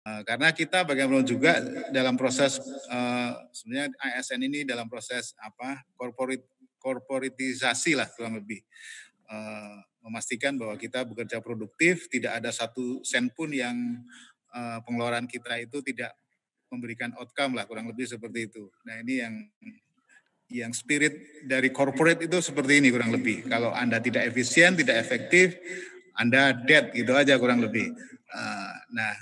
Karena kita bagaimanapun juga dalam proses, sebenarnya ASN ini dalam proses apa, korporatisasi lah kurang lebih. Memastikan bahwa kita bekerja produktif, tidak ada satu sen pun yang pengeluaran kita itu tidak memberikan outcome lah, kurang lebih seperti itu. Nah ini yang spirit dari corporate itu seperti ini kurang lebih. Kalau Anda tidak efisien, tidak efektif, Anda dead gitu aja kurang lebih. Nah,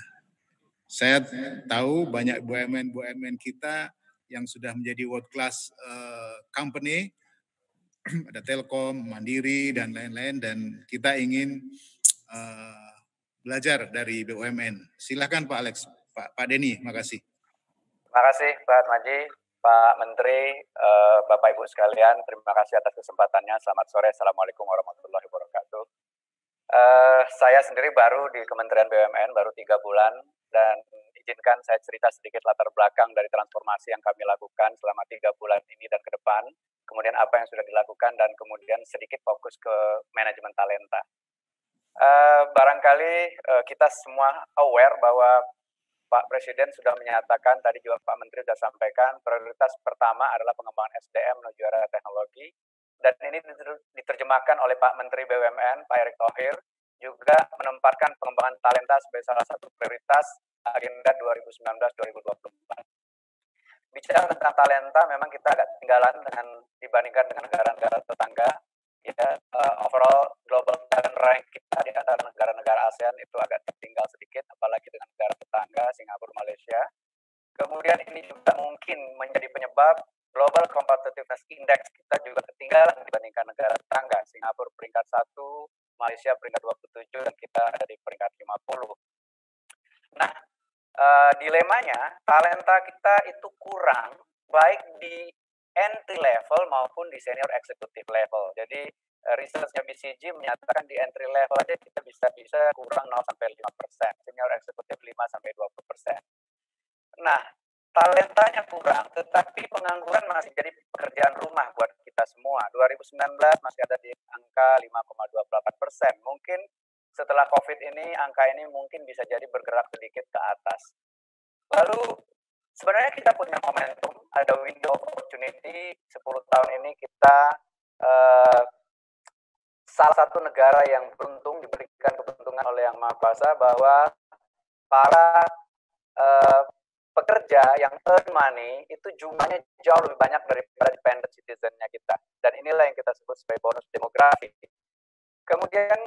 saya tahu banyak BUMN kita yang sudah menjadi world class company, ada Telkom, Mandiri dan lain-lain, dan kita ingin belajar dari BUMN. Silakan Pak Alex, Pak Denny, makasih. Terima kasih Pak Maji, Pak Menteri, Bapak Ibu sekalian, terima kasih atas kesempatannya. Selamat sore, Assalamualaikum warahmatullahi wabarakatuh. Saya sendiri baru di Kementerian BUMN, baru 3 bulan, dan izinkan saya cerita sedikit latar belakang dari transformasi yang kami lakukan selama 3 bulan ini dan ke depan, kemudian apa yang sudah dilakukan, dan kemudian sedikit fokus ke manajemen talenta. Barangkali kita semua aware bahwa Pak Presiden sudah menyatakan, tadi juga Pak Menteri sudah sampaikan, prioritas pertama adalah pengembangan SDM menuju era teknologi, dan ini diterjemahkan oleh Pak Menteri BUMN, Pak Erick Thohir, juga menempatkan pengembangan talenta sebagai salah satu prioritas agenda 2019-2024. Bicara tentang talenta, memang kita agak ketinggalan dibandingkan dengan negara-negara tetangga. Ya, overall global talent rank kita di antara negara-negara ASEAN itu agak tertinggal sedikit, apalagi dengan negara tetangga Singapura, Malaysia. Kemudian ini juga mungkin menjadi penyebab Global Competitiveness Index kita juga ketinggalan dibandingkan negara tetangga. Singapura peringkat 1, Malaysia peringkat 27, dan kita ada di peringkat 50. Nah, dilemanya talenta kita itu kurang baik di entry level maupun di senior executive level. Jadi researchnya BCG menyatakan di entry level aja kita bisa kurang 0-5%, senior executive 5-20%. Nah, talentanya kurang, tetapi pengangguran masih jadi pekerjaan rumah buat kita semua. 2019 masih ada di angka 5,28%. Mungkin setelah COVID ini, angka ini mungkin bisa jadi bergerak sedikit ke atas. Lalu sebenarnya kita punya momentum, ada window opportunity. 10 tahun ini kita salah satu negara yang beruntung, diberikan keberuntungan oleh Yang Maha Kuasa, bahwa para pekerja yang earn money itu jumlahnya jauh lebih banyak daripada dependent citizen-nya kita. Dan inilah yang kita sebut sebagai bonus demografi. Kemudian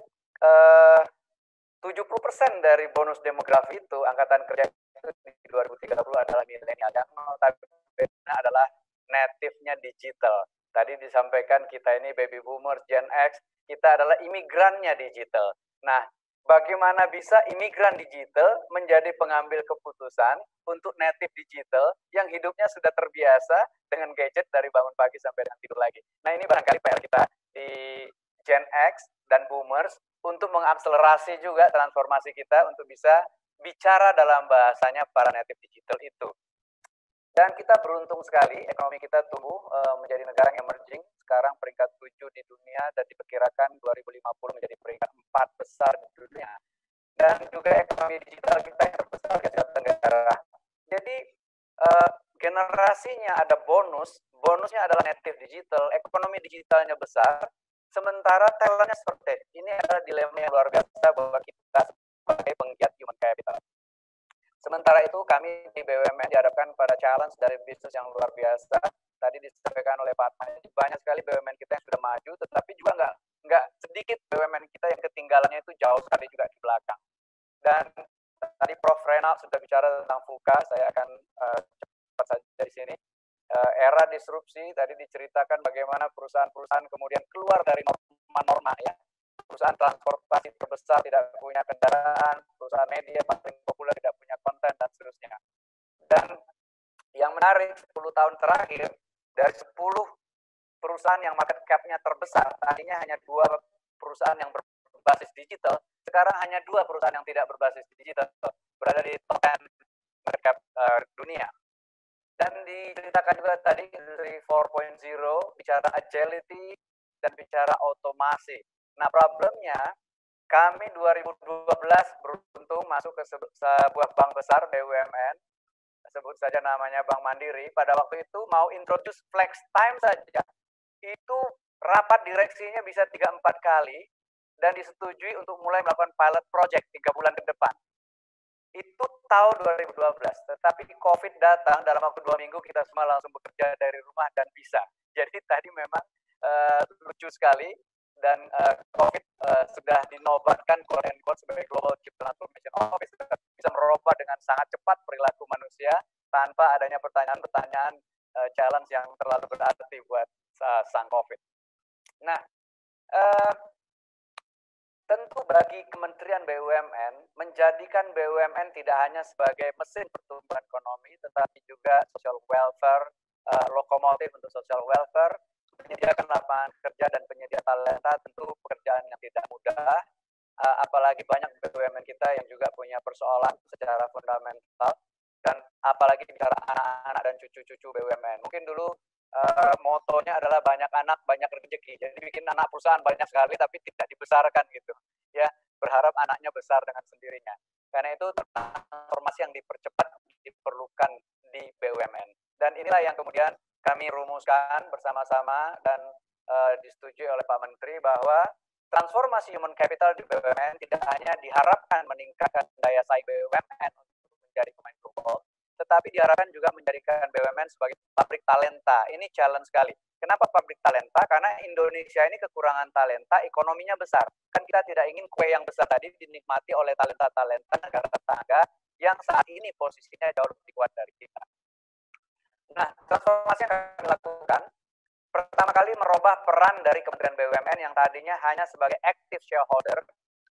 70% dari bonus demografi itu angkatan kerja itu di 2030 adalah milenial, yang notabene adalah native-nya digital. Tadi disampaikan kita ini baby boomer, Gen X, kita adalah imigrannya digital. Nah, bagaimana bisa imigran digital menjadi pengambil keputusan untuk native digital yang hidupnya sudah terbiasa dengan gadget dari bangun pagi sampai dengan tidur lagi. Nah, ini barangkali PR kita di Gen X dan boomers untuk mengakselerasi juga transformasi kita untuk bisa bicara dalam bahasanya para native digital itu. Dan kita beruntung sekali, ekonomi kita tumbuh menjadi negara yang emerging, sekarang peringkat 7 di dunia, dan diperkirakan 2050 menjadi peringkat 4 besar di dunia. Dan juga ekonomi digital kita yang terbesar di Asia Tenggara. Jadi generasinya ada bonusnya adalah native digital, ekonomi digitalnya besar, sementara talentnya seperti ini adalah dilema yang luar biasa bahwa kita sebagai penggiat human capital. Sementara itu kami di BUMN dihadapkan pada challenge dari bisnis yang luar biasa. Tadi disampaikan oleh Pak Maji, banyak sekali BUMN kita yang sudah maju, tetapi juga nggak sedikit BUMN kita yang ketinggalannya itu jauh sekali juga di belakang. Dan tadi Prof. Renal sudah bicara tentang VUCA, saya akan cepat saja di sini. Era disrupsi, tadi diceritakan bagaimana perusahaan-perusahaan kemudian keluar dari norma-norma ya. Perusahaan transportasi terbesar tidak punya kendaraan, perusahaan media paling populer tidak punya konten, dan seterusnya. Dan yang menarik, 10 tahun terakhir, dari 10 perusahaan yang market cap-nya terbesar, tadinya hanya 2 perusahaan yang berbasis digital, sekarang hanya 2 perusahaan yang tidak berbasis digital, berada di top 10 market cap dunia. Dan diceritakan juga tadi Industri 4.0, bicara agility dan bicara otomasi. Nah, problemnya kami 2012 beruntung masuk ke sebuah bank besar BUMN, sebut saja namanya Bank Mandiri. Pada waktu itu mau introduce flex time saja, itu rapat direksinya bisa 3-4 kali, dan disetujui untuk mulai melakukan pilot project 3 bulan ke depan. Itu tahun 2012, tetapi COVID datang, dalam waktu 2 minggu kita semua langsung bekerja dari rumah dan bisa. Jadi tadi memang lucu sekali, dan COVID sudah dinobatkan sebagai Global Chief Transformation Office, bisa merubah dengan sangat cepat perilaku manusia tanpa adanya pertanyaan-pertanyaan challenge yang terlalu berarti buat sang COVID. Nah, tentu bagi Kementerian BUMN, menjadikan BUMN tidak hanya sebagai mesin pertumbuhan ekonomi, tetapi juga social welfare, lokomotif untuk social welfare, menyediakan lapangan kerja dan penyedia talenta, tentu pekerjaan yang tidak mudah, apalagi banyak BUMN kita yang juga punya persoalan secara fundamental, dan apalagi bicara anak-anak dan cucu-cucu BUMN. Mungkin dulu motonya adalah banyak anak banyak rezeki, jadi bikin anak perusahaan banyak sekali tapi tidak dibesarkan gitu ya, berharap anaknya besar dengan sendirinya. Karena itu transformasi yang dipercepat diperlukan di BUMN, dan inilah yang kemudian kami rumuskan bersama-sama dan disetujui oleh Pak Menteri, bahwa transformasi human capital di BUMN tidak hanya diharapkan meningkatkan daya saing BUMN untuk menjadi pemain global, tetapi diharapkan juga menjadikan BUMN sebagai pabrik talenta. Ini challenge sekali. Kenapa pabrik talenta? Karena Indonesia ini kekurangan talenta, ekonominya besar. Kan kita tidak ingin kue yang besar tadi dinikmati oleh talenta-talenta negara tetangga yang saat ini posisinya jauh lebih kuat dari kita. Nah, transformasi yang kami lakukan, pertama kali merubah peran dari Kementerian BUMN yang tadinya hanya sebagai active shareholder,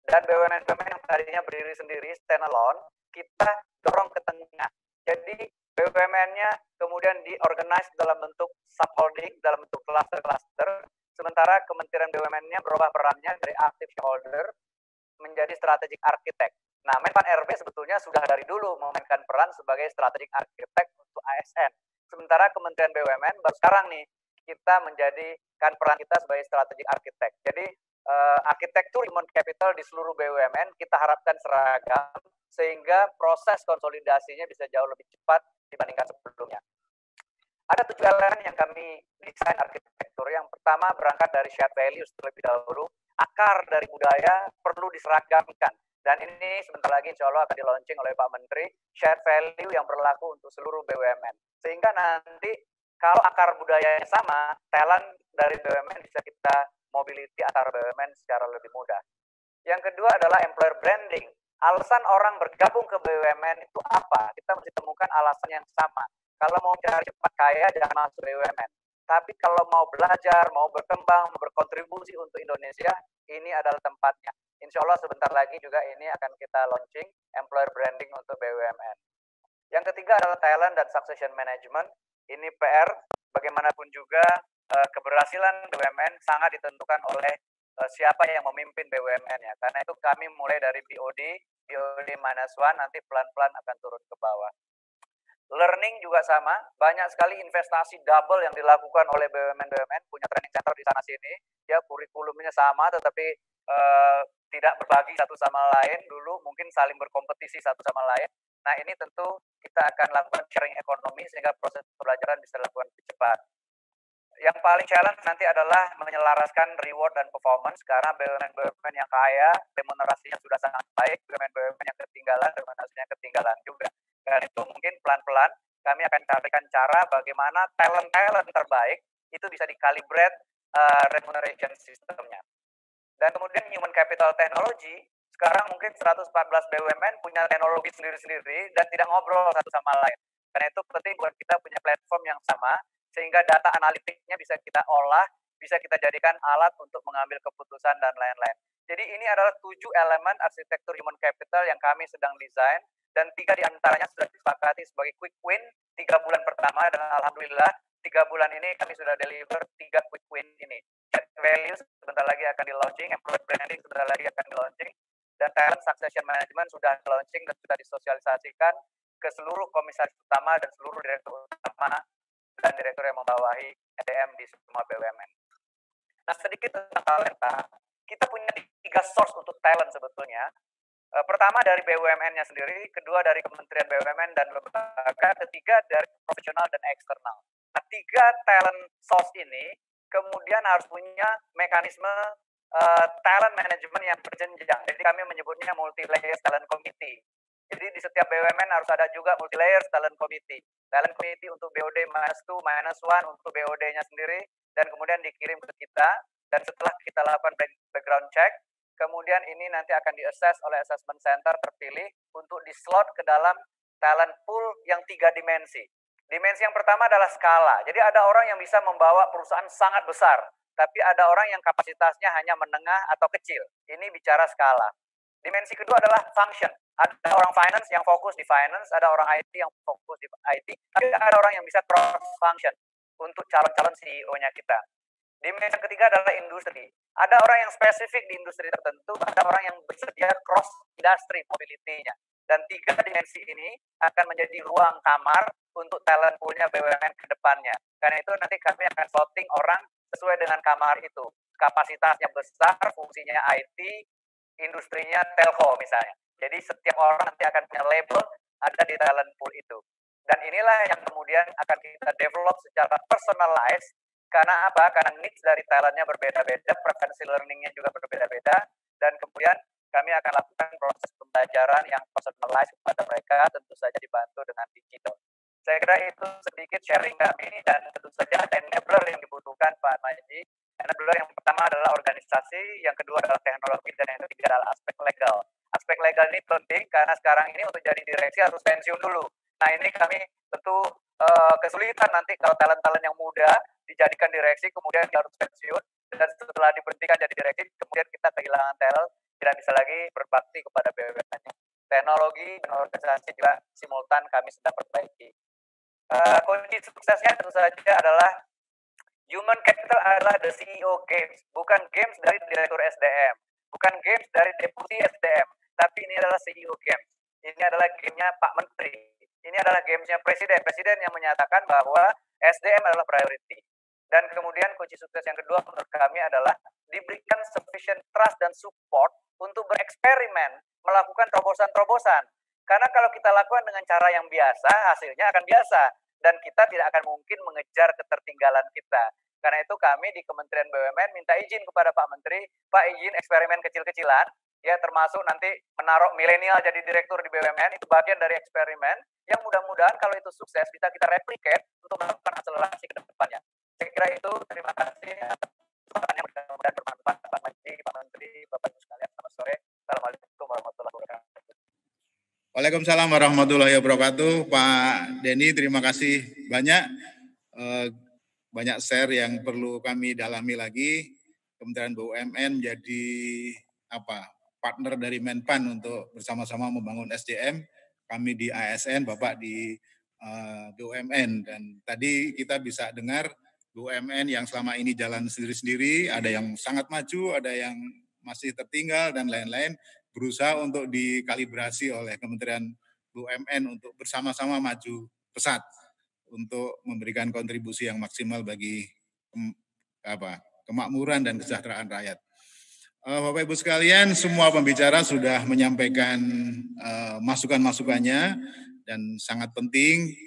dan BUMN-BUMN yang tadinya berdiri sendiri, stand alone, kita dorong ke tengah. Jadi BUMN-nya kemudian diorganize dalam bentuk subholding, dalam bentuk cluster-cluster, sementara Kementerian BUMN-nya berubah perannya dari active shareholder menjadi strategic architect. Nah, Menpan RB sebetulnya sudah dari dulu memainkan peran sebagai strategic architect untuk ASN. Sementara Kementerian BUMN baru sekarang nih kita menjadikan peran kita sebagai strategic architect. Jadi arsitektur human capital di seluruh BUMN kita harapkan seragam, sehingga proses konsolidasinya bisa jauh lebih cepat dibandingkan sebelumnya. Ada 7 elemen yang kami desain arsitektur. Yang pertama berangkat dari shared values terlebih dahulu. Akar dari budaya perlu diseragamkan. Dan ini sebentar lagi insya Allah akan di-launching oleh Pak Menteri, shared value yang berlaku untuk seluruh BUMN. Sehingga nanti kalau akar budayanya sama, talent dari BUMN bisa kita mobility antar BUMN secara lebih mudah. Yang kedua adalah employer branding. Alasan orang bergabung ke BUMN itu apa? Kita mesti temukan alasan yang sama. Kalau mau cari cepat kaya, jangan masuk BUMN. Tapi kalau mau belajar, mau berkembang, mau berkontribusi untuk Indonesia, ini adalah tempatnya. Insya Allah sebentar lagi juga ini akan kita launching employer branding untuk BUMN. Yang ketiga adalah talent dan succession management. Ini PR, bagaimanapun juga keberhasilan BUMN sangat ditentukan oleh siapa yang memimpin BUMN-nya. Karena itu kami mulai dari BOD -1, nanti pelan-pelan akan turun ke bawah. Learning juga sama, banyak sekali investasi double yang dilakukan oleh BUMN-BUMN, punya training center di sana sini, ya kurikulumnya sama tetapi tidak berbagi satu sama lain, dulu mungkin saling berkompetisi satu sama lain. Nah ini tentu kita akan lakukan sharing ekonomi sehingga proses pembelajaran bisa dilakukan lebih cepat. Yang paling challenge nanti adalah menyelaraskan reward dan performance, karena BUMN-BUMN yang kaya, remunerasinya sudah sangat baik, BUMN-BUMN yang ketinggalan, remunerasinya ketinggalan juga. Dan itu mungkin pelan-pelan kami akan carikan cara bagaimana talent-talent terbaik itu bisa dikalibrate remuneration systemnya. Dan kemudian human capital technology, sekarang mungkin 114 BUMN punya teknologi sendiri-sendiri dan tidak ngobrol satu sama lain. Karena itu penting buat kita punya platform yang sama, sehingga data analitiknya bisa kita olah, bisa kita jadikan alat untuk mengambil keputusan dan lain-lain. Jadi ini adalah 7 elemen arsitektur human capital yang kami sedang desain, dan 3 diantaranya sudah disepakati sebagai quick win 3 bulan pertama, dan alhamdulillah 3 bulan ini kami sudah deliver 3 quick win ini. Values sebentar lagi akan di-launching, employer branding sebentar lagi akan di-launching, dan talent succession management sudah di-launching dan sudah disosialisasikan ke seluruh komisaris utama dan seluruh direktur utama dan direktur yang membawahi SDM di semua BUMN. Nah, sedikit tentang talenta. Kita punya 3 source untuk talent sebetulnya. Pertama dari BUMN-nya sendiri, kedua dari Kementerian BUMN dan lembaga, ketiga dari profesional dan eksternal. Nah, 3 talent source ini kemudian harus punya mekanisme talent management yang berjenjang. Jadi kami menyebutnya multi-layer talent committee. Jadi di setiap BUMN harus ada juga multi-layer talent committee. Talent committee untuk BOD -2, -1 untuk BOD-nya sendiri, dan kemudian dikirim ke kita, dan setelah kita lakukan background check, kemudian ini nanti akan di-assess oleh assessment center terpilih untuk dislot ke dalam talent pool yang 3 dimensi. Dimensi yang pertama adalah skala. Jadi ada orang yang bisa membawa perusahaan sangat besar, tapi ada orang yang kapasitasnya hanya menengah atau kecil. Ini bicara skala. Dimensi kedua adalah function. Ada orang finance yang fokus di finance, ada orang IT yang fokus di IT, tapi ada orang yang bisa cross function untuk calon-calon CEO-nya kita. Dimensi ketiga adalah industri. Ada orang yang spesifik di industri tertentu, ada orang yang bersedia cross industry mobility-nya. Dan 3 dimensi ini akan menjadi ruang kamar untuk talent pool-nya BUMN ke depannya. Karena itu nanti kami akan voting orang sesuai dengan kamar itu. Kapasitasnya besar, fungsinya IT, industrinya telco misalnya. Jadi setiap orang nanti akan punya label ada di talent pool itu. Dan inilah yang kemudian akan kita develop secara personalized. Karena apa? Karena needs dari talentnya berbeda-beda, preferensi learningnya juga berbeda-beda, dan kemudian kami akan lakukan proses pembelajaran yang personalized kepada mereka, tentu saja dibantu dengan digital. Saya kira itu sedikit sharing kami, dan tentu saja ada enabler yang dibutuhkan Pak Maji. Enabler yang pertama adalah organisasi, yang kedua adalah teknologi, dan yang ketiga adalah aspek legal. Aspek legal ini penting karena sekarang ini untuk jadi direksi harus pensiun dulu. Nah ini kami tentu kesulitan nanti kalau talent-talent yang muda dijadikan direksi, kemudian dia harus pensiun, dan setelah diberhentikan jadi direksi, kemudian kita kehilangan talent, tidak bisa lagi berbakti kepada BUMN. Teknologi dan organisasi juga simultan kami sedang perbaiki. Kunci suksesnya tentu saja adalah human capital adalah the CEO games, bukan games dari direktur SDM, bukan games dari deputi SDM, tapi ini adalah CEO games. Ini adalah gamenya Pak Menteri. Ini adalah gamesnya Presiden. Presiden yang menyatakan bahwa SDM adalah priority. Dan kemudian kunci sukses yang kedua menurut kami adalah diberikan sufficient trust dan support untuk bereksperimen, melakukan terobosan-terobosan. Karena kalau kita lakukan dengan cara yang biasa, hasilnya akan biasa. Dan kita tidak akan mungkin mengejar ketertinggalan kita. Karena itu kami di Kementerian BUMN minta izin kepada Pak Menteri, Pak izin eksperimen kecil-kecilan, ya termasuk nanti menaruh milenial jadi direktur di BUMN, itu bagian dari eksperimen, yang mudah-mudahan kalau itu sukses bisa kita replicate untuk melakukan akselerasi ke depannya. Saya kira itu, terima kasih. Yang mudah-mudahan bermanfaat Pak Maji, Pak Menteri, Bapak Ibu sekalian, selamat sore. Assalamualaikum warahmatullahi wabarakatuh. Waalaikumsalam warahmatullahi wabarakatuh. Pak Denny, terima kasih banyak. Banyak share yang perlu kami dalami lagi. Kementerian BUMN menjadi partner dari Menpan untuk bersama-sama membangun SDM. Kami di ASN, Bapak di BUMN. Dan tadi kita bisa dengar BUMN yang selama ini jalan sendiri-sendiri, ada yang sangat maju, ada yang masih tertinggal, dan lain-lain, berusaha untuk dikalibrasi oleh Kementerian BUMN untuk bersama-sama maju pesat untuk memberikan kontribusi yang maksimal bagi kemakmuran dan kesejahteraan rakyat. Bapak Ibu sekalian, semua pembicara sudah menyampaikan masukan-masukannya dan sangat penting.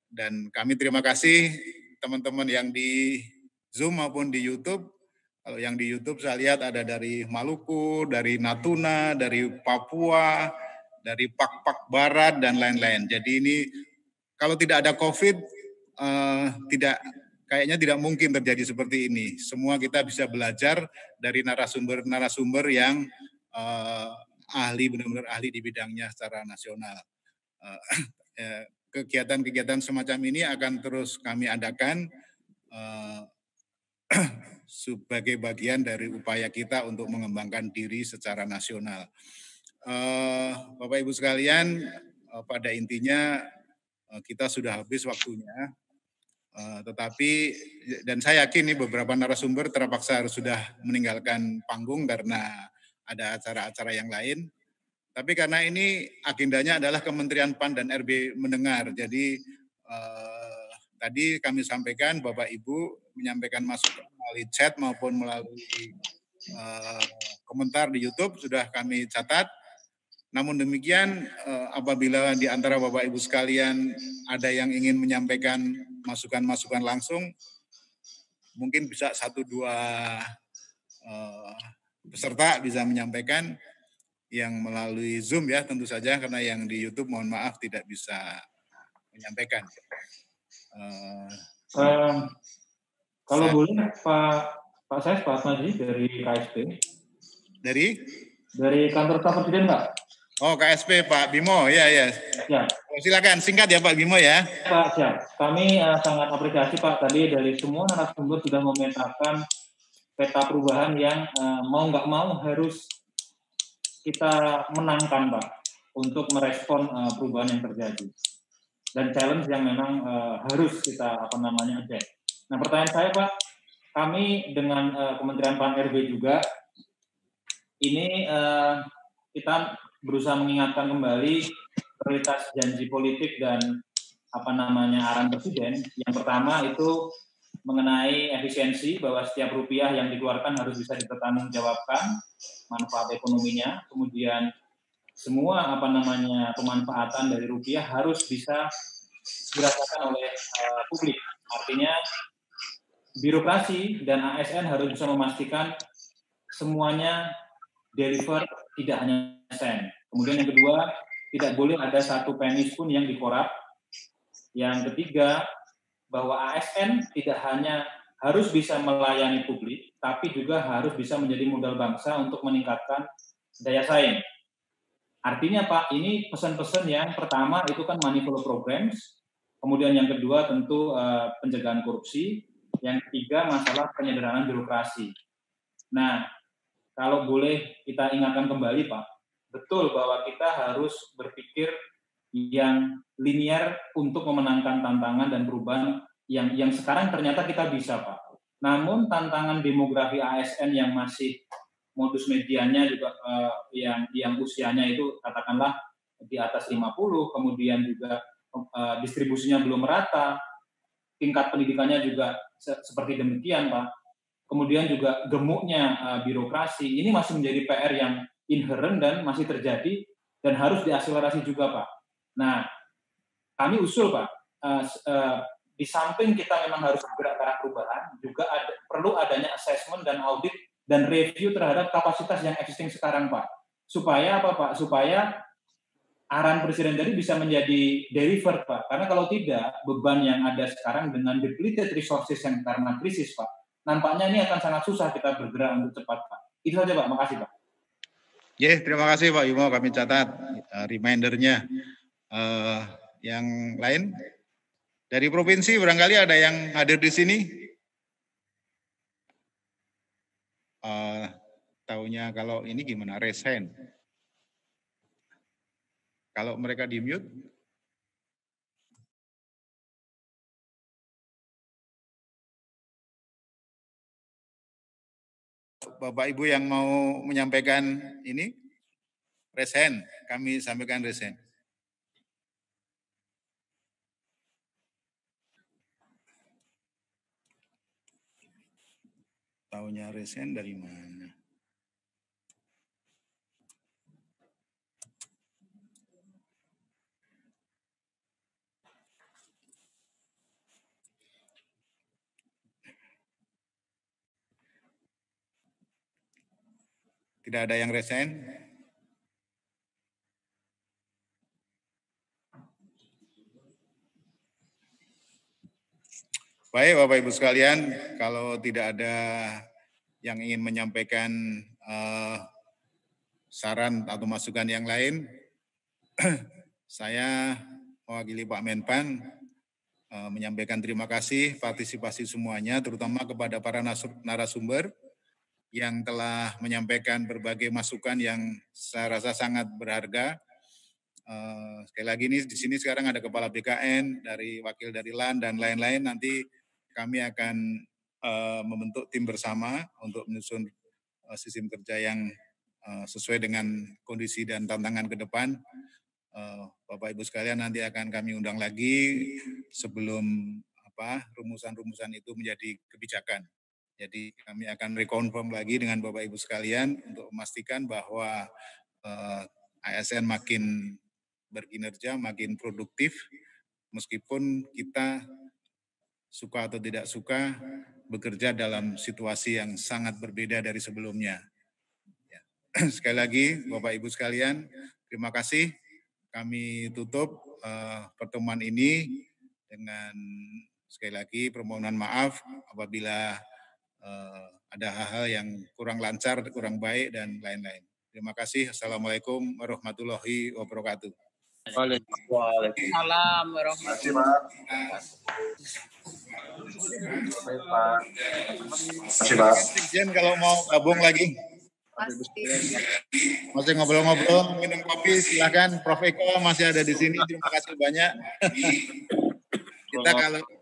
Dan kami terima kasih teman-teman yang di Zoom maupun di YouTube. Kalau yang di YouTube saya lihat ada dari Maluku, dari Natuna, dari Papua, dari Pak-Pak Barat, dan lain-lain. Jadi ini kalau tidak ada COVID, kayaknya tidak mungkin terjadi seperti ini. Semua kita bisa belajar dari narasumber-narasumber yang ahli, benar-benar ahli di bidangnya secara nasional. Kegiatan-kegiatan semacam ini akan terus kami adakan sebagai bagian dari upaya kita untuk mengembangkan diri secara nasional. Bapak Ibu sekalian, pada intinya kita sudah habis waktunya, tetapi dan saya yakin nih beberapa narasumber terpaksa sudah meninggalkan panggung karena ada acara-acara yang lain. Tapi karena ini agendanya adalah Kementerian PAN dan RB mendengar, jadi tadi kami sampaikan Bapak Ibu menyampaikan masukan melalui chat maupun melalui komentar di YouTube sudah kami catat. Namun demikian, apabila di antara Bapak Ibu sekalian ada yang ingin menyampaikan masukan-masukan langsung, mungkin bisa 1-2 peserta bisa menyampaikan yang melalui Zoom ya tentu saja, karena yang di YouTube mohon maaf tidak bisa menyampaikan. Kalau boleh Pak Ses, Pak Asnaji dari KSP. Dari kantor staf presiden, Pak. Oh, KSP Pak Bimo, ya. Oh, silakan singkat ya Pak Bimo ya. Pak, siap. Kami sangat apresiasi Pak tadi dari semua narasumber sudah memetakan peta perubahan yang mau nggak mau harus kita menangkan Pak untuk merespon perubahan yang terjadi dan challenge yang memang harus kita adapt. Nah, pertanyaan saya Pak, kami dengan Kementerian Pan RB juga ini kita berusaha mengingatkan kembali prioritas janji politik dan arahan presiden. Yang pertama itu mengenai efisiensi, bahwa setiap rupiah yang dikeluarkan harus bisa dipertanggungjawabkan manfaat ekonominya. Kemudian semua pemanfaatan dari rupiah harus bisa dirasakan oleh publik. Artinya birokrasi dan ASN harus bisa memastikan semuanya deliver, tidak hanya sen. Kemudian yang kedua, tidak boleh ada satu penny pun yang dikorap. Yang ketiga, bahwa ASN tidak hanya harus bisa melayani publik, tapi juga harus bisa menjadi modal bangsa untuk meningkatkan daya saing. Artinya Pak, ini pesan-pesan yang pertama itu kan money flow programs, kemudian yang kedua tentu pencegahan korupsi, yang ketiga masalah penyederhanaan birokrasi. Nah, kalau boleh kita ingatkan kembali Pak, betul bahwa kita harus berpikir yang linear untuk memenangkan tantangan dan perubahan yang sekarang ternyata kita bisa Pak. Namun tantangan demografi ASN yang masih modus medianya juga yang usianya itu katakanlah di atas 50, kemudian juga distribusinya belum merata, tingkat pendidikannya juga seperti demikian Pak. Kemudian juga gemuknya birokrasi, ini masih menjadi PR yang inherent dan masih terjadi dan harus diakselerasi juga Pak. Nah, kami usul Pak, di samping kita memang harus bergerak ke arah perubahan, juga perlu adanya assessment dan audit dan review terhadap kapasitas yang existing sekarang Pak. Supaya apa Pak? Supaya arahan Presiden tadi bisa menjadi delivered Pak. Karena kalau tidak, beban yang ada sekarang dengan depleted resources yang karena krisis Pak, nampaknya ini akan sangat susah kita bergerak untuk cepat Pak. Itu saja Pak, makasih Pak. Terima kasih Pak Bimo, kami catat remindernya. Yang lain dari provinsi barangkali ada yang hadir di sini? Taunya kalau ini gimana, raise hand. Kalau mereka di mute, Bapak Ibu yang mau menyampaikan ini, raise hand, kami sampaikan raise hand. Taunya raise hand dari mana? Tidak ada yang raise hand? Baik Bapak Ibu sekalian, kalau tidak ada yang ingin menyampaikan saran atau masukan yang lain, saya mewakili Pak Menpan menyampaikan terima kasih partisipasi semuanya, terutama kepada para narasumber yang telah menyampaikan berbagai masukan yang saya rasa sangat berharga. Sekali lagi ini di sini sekarang ada Kepala BKN, dari wakil dari LAN dan lain-lain. Nanti kami akan membentuk tim bersama untuk menyusun sistem kerja yang sesuai dengan kondisi dan tantangan ke depan. Bapak Ibu sekalian, nanti akan kami undang lagi sebelum rumusan-rumusan itu menjadi kebijakan. Jadi kami akan rekonfirm lagi dengan Bapak Ibu sekalian untuk memastikan bahwa ASN makin berkinerja, makin produktif, meskipun kita suka atau tidak suka bekerja dalam situasi yang sangat berbeda dari sebelumnya. Ya. Sekali lagi Bapak Ibu sekalian, terima kasih. Kami tutup pertemuan ini dengan sekali lagi permohonan maaf apabila ada hal-hal yang kurang lancar, kurang baik, dan lain-lain. Terima kasih. Assalamualaikum warahmatullahi wabarakatuh. Waalaikumsalam warahmatullahi wabarakatuh. Sekjen kalau mau gabung lagi. Masih ngobrol-ngobrol, minum kopi, silakan. Prof Eko masih ada di sini. Terima kasih banyak. Kita kalau